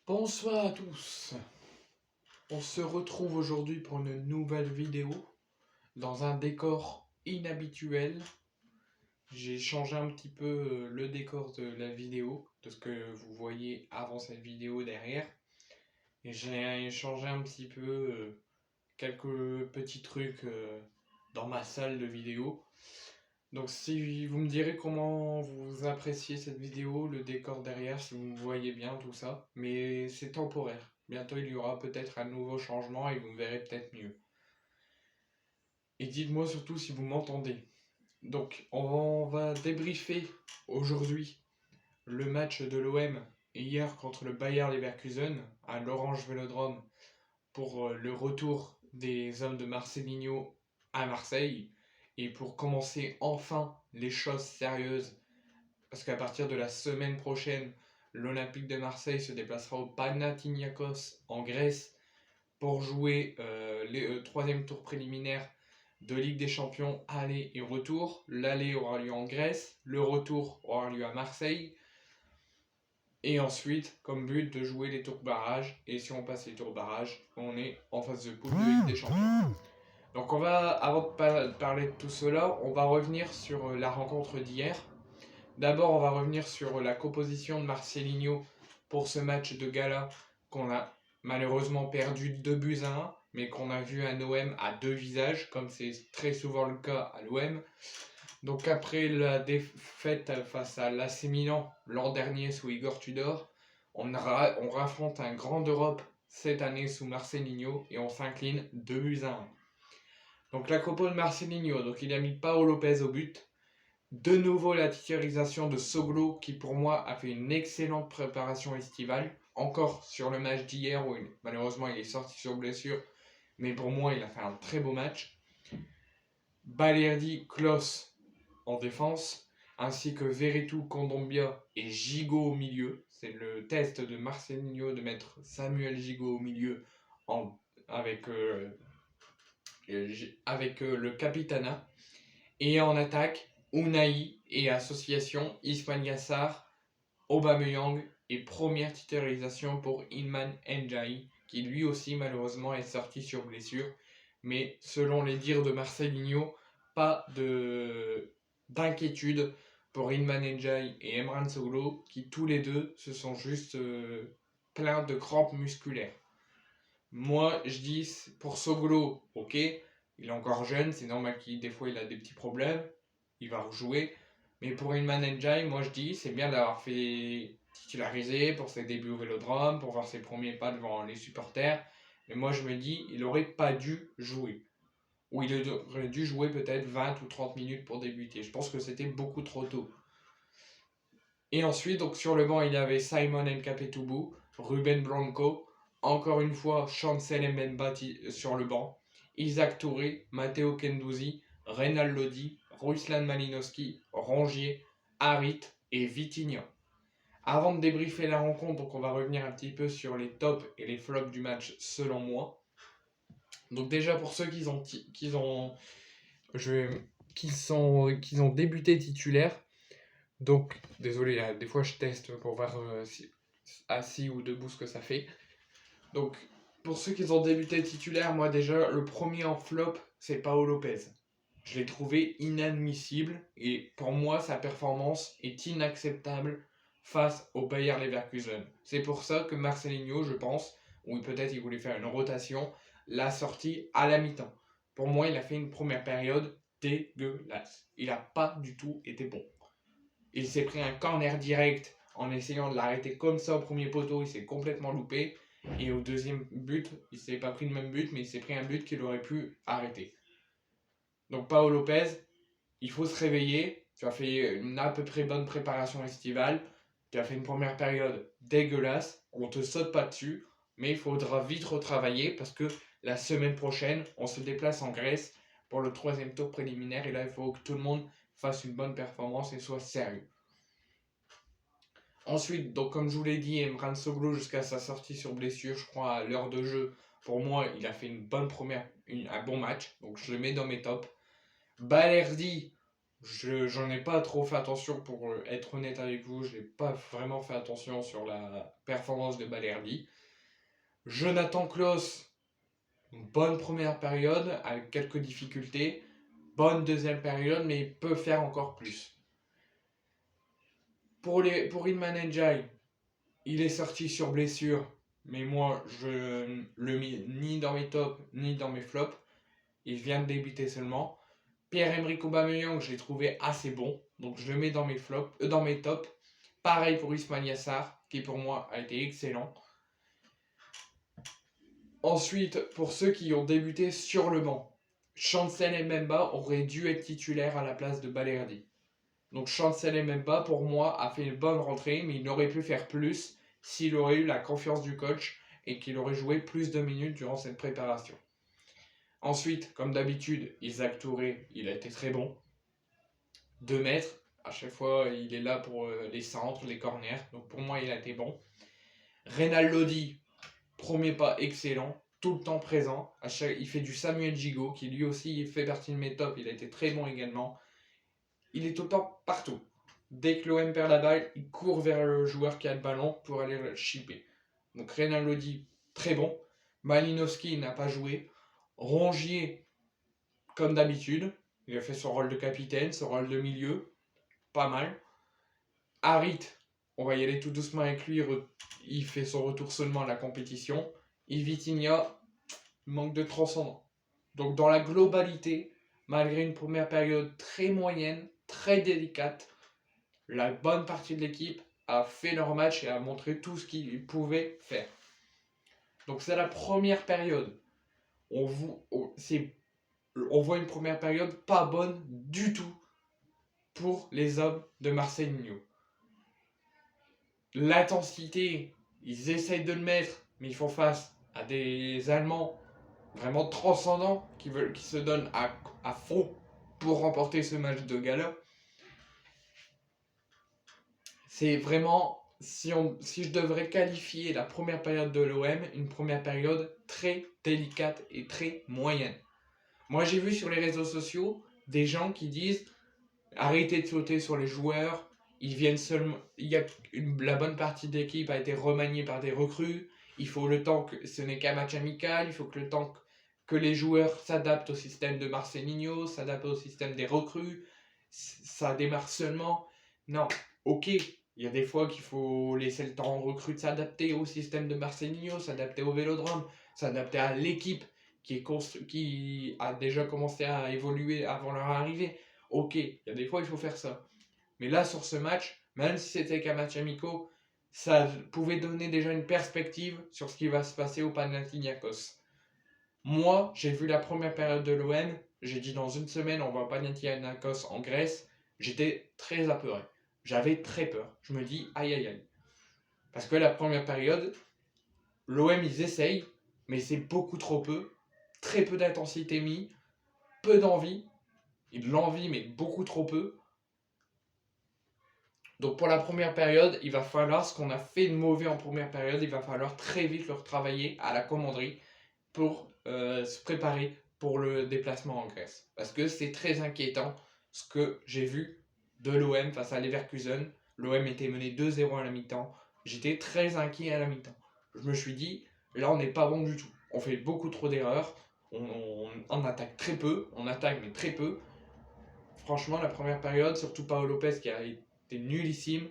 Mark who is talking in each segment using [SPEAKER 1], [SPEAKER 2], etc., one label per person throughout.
[SPEAKER 1] Bonsoir à tous. On se retrouve aujourd'hui pour une nouvelle vidéo dans un décor inhabituel. J'ai changé un petit peu le décor de la vidéo, de ce que vous voyez avant cette vidéo derrière. Et j'ai changé un petit peu quelques petits trucs dans ma salle de vidéo. Donc si vous me direz comment vous appréciez cette vidéo, le décor derrière, si vous me voyez bien, tout ça. Mais c'est temporaire. Bientôt il y aura peut-être un nouveau changement et vous me verrez peut-être mieux. Et dites-moi surtout si vous m'entendez. Donc on va débriefer aujourd'hui le match de l'OM hier contre le Bayer Leverkusen à l'Orange Vélodrome pour le retour des hommes de Marcelinho à Marseille et pour commencer enfin les choses sérieuses parce qu'à partir de la semaine prochaine, l'Olympique de Marseille se déplacera au Panathinaikos en Grèce pour jouer les troisième tour préliminaire de Ligue des Champions aller et retour. L'aller aura lieu en Grèce, le retour aura lieu à Marseille. Et ensuite, comme but, de jouer les tours barrages. Et si on passe les tours barrages, on est en phase de poule de Ligue des Champions. Donc avant de parler de tout cela, on va revenir sur la rencontre d'hier. D'abord, on va revenir sur la composition de Marcelinho pour ce match de gala qu'on a malheureusement perdu 2 buts à 1, mais qu'on a vu un OM à deux visages, comme c'est très souvent le cas à l'OM. Donc après la défaite face à l'AC Milan l'an dernier sous Igor Tudor, on raffronte un grand d'Europe cette année sous Marcelinho et on s'incline 2 buts à 1. Donc la compo de Marcelinho, donc il a mis Paolo Lopez au but. De nouveau la titularisation de Soglo qui pour moi a fait une excellente préparation estivale. Encore sur le match d'hier où malheureusement il est sorti sur blessure. Mais pour moi il a fait un très beau match. Balerdi, Klos en défense. Ainsi que Veretout, Kondogbia et Gigot au milieu. C'est le test de Marcelinho de mettre Samuel Gigot au milieu avec le Capitana. Et en attaque, Unai et association Ismail Yassar, Aubameyang et première titularisation pour Ilman Ndiaye qui lui aussi malheureusement est sorti sur blessure. Mais selon les dires de Marcelinho, pas d'inquiétude pour Ilman Ndiaye et Emran Soglo qui tous les deux se sont juste pleins de crampes musculaires. Moi je dis pour Soglo, ok, il est encore jeune, c'est normal qu'il des fois il a des petits problèmes, il va rejouer. Mais pour Ilman Ndiaye, moi je dis c'est bien d'avoir fait titulariser pour ses débuts au Vélodrome, pour voir ses premiers pas devant les supporters. Mais moi je me dis il aurait pas dû jouer. Ou il aurait dû jouer peut-être 20 ou 30 minutes pour débuter. Je pense que c'était beaucoup trop tôt. Et ensuite, donc sur le banc, il y avait Simon Nkapetoubou, Ruben Blanco, encore une fois Chancel Mbemba sur le banc, Isaac Touré, Matteo Kendouzi, Reynald Lodi, Ruslan Malinowski, Rongier, Harit et Vitinha. Avant de débriefer la rencontre, donc on va revenir un petit peu sur les tops et les flops du match selon moi. Donc déjà pour ceux qui ont débuté titulaires, donc désolé, des fois je teste pour voir si assis ou debout ce que ça fait. Donc pour ceux qui ont débuté titulaires, moi déjà le premier en flop c'est Paolo Lopez. Je l'ai trouvé inadmissible et pour moi sa performance est inacceptable face au Bayer Leverkusen. C'est pour ça que Marcelinho, je pense, ou peut-être il voulait faire une rotation, l'a sorti à la mi-temps. Pour moi, il a fait une première période dégueulasse. Il n'a pas du tout été bon. Il s'est pris un corner direct en essayant de l'arrêter comme ça au premier poteau, il s'est complètement loupé. Et au deuxième but, il s'est pas pris le même but, mais il s'est pris un but qu'il aurait pu arrêter. Donc Paolo Lopez, il faut se réveiller. Tu as fait une à peu près bonne préparation estivale. Tu as fait une première période dégueulasse. On te saute pas dessus. Mais il faudra vite retravailler parce que la semaine prochaine, on se déplace en Grèce pour le troisième tour préliminaire. Et là, il faut que tout le monde fasse une bonne performance et soit sérieux. Ensuite, donc comme je vous l'ai dit, Emran Soglo jusqu'à sa sortie sur blessure, je crois à l'heure de jeu, pour moi, il a fait un bon match. Donc je le mets dans mes tops. Balerdi, J'en ai pas trop fait attention pour être honnête avec vous. Je n'ai pas vraiment fait attention sur la performance de Balerdi. Jonathan Klaus, bonne première période avec quelques difficultés. Bonne deuxième période, mais il peut faire encore plus. Pour Ilman Ndiaye, il est sorti sur blessure, mais moi je le mets ni dans mes tops ni dans mes flops. Il vient de débuter seulement. Pierre-Emerick Aubameyang, je l'ai trouvé assez bon, donc je le mets dans mes flops, dans mes tops. Pareil pour Ismail Yassar, qui pour moi a été excellent. Ensuite, pour ceux qui ont débuté sur le banc, Chancel Mbemba aurait dû être titulaire à la place de Balerdi. Donc Chancel Mbemba, pour moi, a fait une bonne rentrée, mais il aurait pu faire plus s'il aurait eu la confiance du coach et qu'il aurait joué plus de minutes durant cette préparation. Ensuite, comme d'habitude, Isaac Touré, il a été très bon. 2 mètres, à chaque fois, il est là pour les centres, les corners. Donc pour moi, il a été bon. Reynald Lodi, premier pas excellent, tout le temps présent. Il fait du Samuel Gigot, qui lui aussi fait partie de mes tops. Il a été très bon également. Il est tout le temps partout. Dès que l'OM perd la balle, il court vers le joueur qui a le ballon pour aller le chipper. Donc Reynald Lodi, très bon. Malinowski n'a pas joué. Rongier, comme d'habitude, il a fait son rôle de capitaine, son rôle de milieu, pas mal. Harit, on va y aller tout doucement avec lui, il fait son retour seulement à la compétition. Et Vitinha, manque de transcendant. Donc dans la globalité, malgré une première période très moyenne, très délicate, la bonne partie de l'équipe a fait leur match et a montré tout ce qu'ils pouvaient faire. Donc c'est la première période. On voit une première période pas bonne du tout pour les hommes de Marcelinho. L'intensité, ils essayent de le mettre, mais ils font face à des Allemands vraiment transcendants qui se donnent à fond pour remporter ce match de gala. C'est vraiment, si je devrais qualifier la première période de l'OM, une première période très délicate et très moyenne. Moi, j'ai vu sur les réseaux sociaux des gens qui disent arrêtez de sauter sur les joueurs, ils viennent seulement. La bonne partie de l'équipe a été remaniée par des recrues. Il faut le temps que ce n'est qu'un match amical. Il faut que le temps que les joueurs s'adaptent au système de Marcelinho, s'adaptent au système des recrues. Ça démarre seulement. Non, ok. Il y a des fois qu'il faut laisser le temps aux recrues de s'adapter au système de Marcelinho, s'adapter au vélodrome, s'adapter à l'équipe qui a déjà commencé à évoluer avant leur arrivée. Ok, il y a des fois il faut faire ça. Mais là, sur ce match, même si c'était qu'un match amical, ça pouvait donner déjà une perspective sur ce qui va se passer au Panathinaikos. Moi, j'ai vu la première période de l'OM, j'ai dit dans une semaine, on va au Panathinaikos en Grèce. J'étais très apeuré. J'avais très peur. Je me dis, aïe aïe aïe. Parce que la première période, l'OM, ils essayent, mais c'est beaucoup trop peu. Très peu d'intensité mis, peu d'envie. De l'envie, mais beaucoup trop peu. Donc pour la première période, il va falloir, ce qu'on a fait de mauvais en première période, il va falloir très vite le retravailler à la commanderie pour se préparer pour le déplacement en Grèce. Parce que c'est très inquiétant ce que j'ai vu de l'OM face à Leverkusen. L'OM était mené 2-0 à la mi-temps. J'étais très inquiet à la mi-temps. Je me suis dit, là on n'est pas bon du tout. On fait beaucoup trop d'erreurs. On attaque très peu. On attaque mais très peu. Franchement, la première période, surtout Paolo Lopez qui a été nullissime.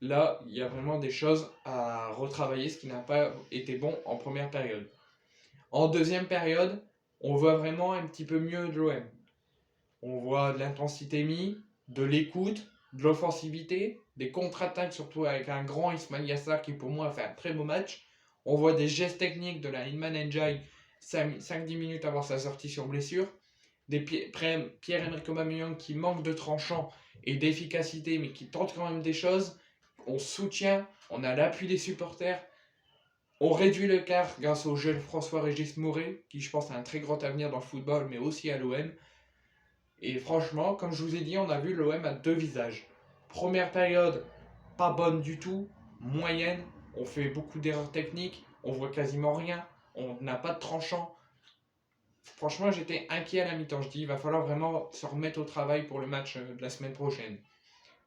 [SPEAKER 1] Là, il y a vraiment des choses à retravailler, ce qui n'a pas été bon en première période. En deuxième période, on voit vraiment un petit peu mieux de l'OM. On voit de l'intensité mise, de l'écoute, de l'offensivité, des contre-attaques, surtout avec un grand Ismail Yassar qui pour moi a fait un très beau match. On voit des gestes techniques de la Ilman Ndiaye 5-10 minutes avant sa sortie sur blessure. Des Pierre-Emerick Aubameyang qui manque de tranchant et d'efficacité, mais qui tente quand même des choses. On soutient, on a l'appui des supporters. On réduit l'écart grâce au jeune François-Régis Mouret, qui je pense a un très grand avenir dans le football, mais aussi à l'OM. Et franchement, comme je vous ai dit, on a vu l'OM à deux visages. Première période, pas bonne du tout, moyenne. On fait beaucoup d'erreurs techniques, on voit quasiment rien, on n'a pas de tranchant. franchement, j'étais inquiet à la mi-temps. Je dis, il va falloir vraiment se remettre au travail pour le match de la semaine prochaine.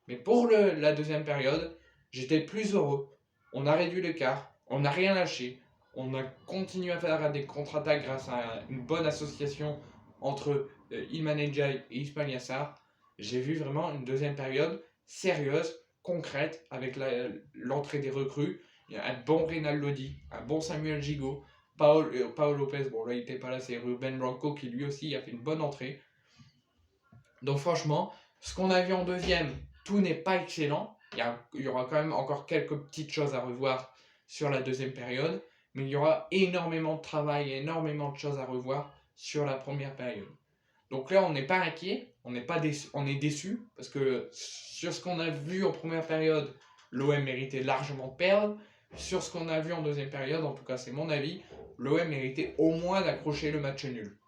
[SPEAKER 1] Mais pour la deuxième période, j'étais plus heureux. On a réduit l'écart, on n'a rien lâché. On a continué à faire des contre-attaques grâce à une bonne association entre Ilman Ndiaye et Ismail Yassar. J'ai vu vraiment une deuxième période sérieuse, concrète, avec l'entrée des recrues. Il y a un bon Reynald Lodi, un bon Samuel Gigot, Paul Lopez, bon là il n'était pas là, c'est Ruben Blanco qui lui aussi a fait une bonne entrée. Donc franchement, ce qu'on a vu en deuxième, tout n'est pas excellent. Il y aura quand même encore quelques petites choses à revoir sur la deuxième période, mais il y aura énormément de travail, énormément de choses à revoir sur la première période. Donc là, on n'est pas inquiet, on est déçu, parce que sur ce qu'on a vu en première période, l'OM méritait largement de perdre. Sur ce qu'on a vu en deuxième période, en tout cas c'est mon avis, l'OM méritait au moins d'accrocher le match nul.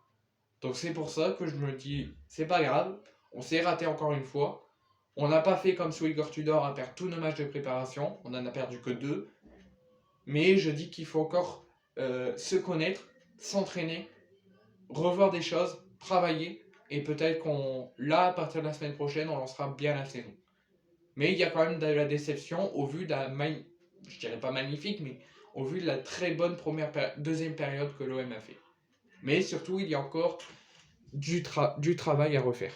[SPEAKER 1] Donc c'est pour ça que je me dis, c'est pas grave, on s'est raté encore une fois. On n'a pas fait comme sous Igor Tudor à perdre tous nos matchs de préparation, on en a perdu que 2. Mais je dis qu'il faut encore se connaître, s'entraîner, revoir des choses, travailler, et peut-être là, à partir de la semaine prochaine, on lancera bien la saison. Mais il y a quand même de la déception au vu de la, je dirais pas magnifique, mais au vu de la très bonne deuxième période que l'OM a fait. Mais surtout, il y a encore du travail à refaire.